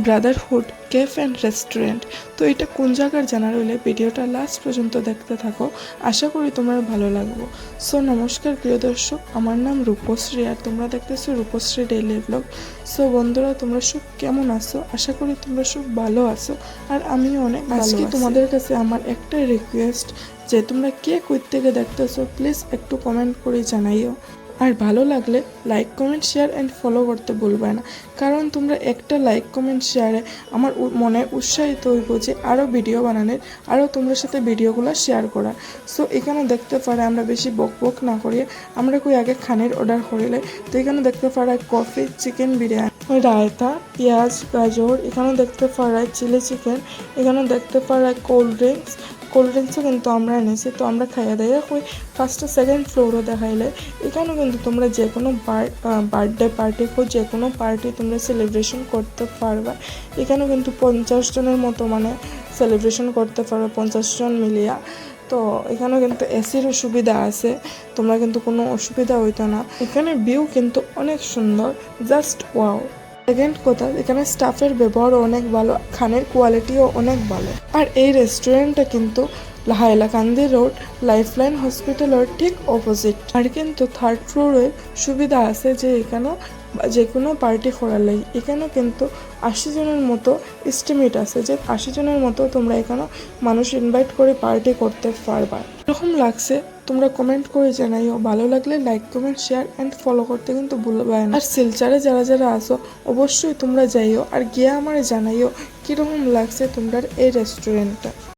Brotherhood cafe and restaurant. তো এটা কোন জায়গার জানার হলে ভিডিওটা লাস্ট পর্যন্ত দেখতে থাকো, আশা করি তোমার ভালো লাগবে। সো নমস্কার প্রিয় দর্শক, আমার নাম রূপশ্রী আর তোমরা দেখতেছো রূপশ্রী ডেইলি ব্লগ। সো বন্ধুরা, তোমরা সব কেমন আছো? আশা করি তোমরা সব ভালো আছো আর আমিও অনেক ভালো আছি। তোমাদের কাছে আমার একটাই রিকোয়েস্ট যে তোমরা কে কই থেকে দেখতেছো প্লিজ একটু কমেন্ট করে জানাইও, আর ভালো লাগলে like comment share and follow করতে ভুলবে না, কারণ তোমরা একটা লাইক কমেন্ট শেয়ারে আমার মনে উৎসাহিত হইব যে আরও ভিডিও বানানোর, আরও তোমাদের সাথে ভিডিওগুলো শেয়ার করার। সো এখানে দেখতে পারে আমরা বেশি বক বক না করিয়ে আমরা কই আগে খানের অর্ডার করিলে। তো এখানে দেখতে পারে কফি, চিকেন বিরিয়ানি, রায়তা, পেঁয়াজ, গাজর, এখানেও দেখতে পারে চিলি চিকেন, এখানেও দেখতে পারে কোল্ড ড্রিঙ্কসও কিন্তু আমরা এনেছি। তো আমরা খাইয়া দাইয়া কই ফার্স্টে সেকেন্ড ফ্লোরও দেখাইলে এখানেও কিন্তু তোমরা যে কোনো বার্থডে পার্টি হোক, যে কোনো পার্টি তোমরা সেলিব্রেশন করতে পারবা। এখানেও কিন্তু 50 জনের মতো সেলিব্রেশন করতে পারবে, 50 জন মিলিয়া। তো এখানেও কিন্তু এসিরও সুবিধা আছে, তোমরা কিন্তু কোনো অসুবিধা হইতো না। এখানে ভিউ কিন্তু অনেক সুন্দর, জাস্ট ওয়াও। সেকেন্ড কথা, এখানে স্টাফের ব্যবহারও অনেক ভালো, খানের কোয়ালিটিও অনেক ভালো। আর এই রেস্টুরেন্টটা কিন্তু হাইলাকান্দি রোড লাইফলাইন হসপিটালের ঠিক অপোজিট। আর কিন্তু থার্ড ফ্লোরে সুবিধা আছে যে এখানেও যে কোনো পার্টি করার লাগে। এখানেও কিন্তু 80 জনের মতো এস্টিমেট আছে যে 80 জনের মতো তোমরা এখানেও মানুষ ইনভাইট করে পার্টি করতে পারবা। এরকম লাগছে তোমরা কমেন্ট করে জানাইও, ভালো লাগলে like comment share and follow করতে কিন্তু ভুলবে না। আর শিলচরে যারা যারা আসো অবশ্যই তোমরা যাইও আর গিয়ে আমার জানাইও কীরকম লাগছে তোমরা এই রেস্টুরেন্টটা।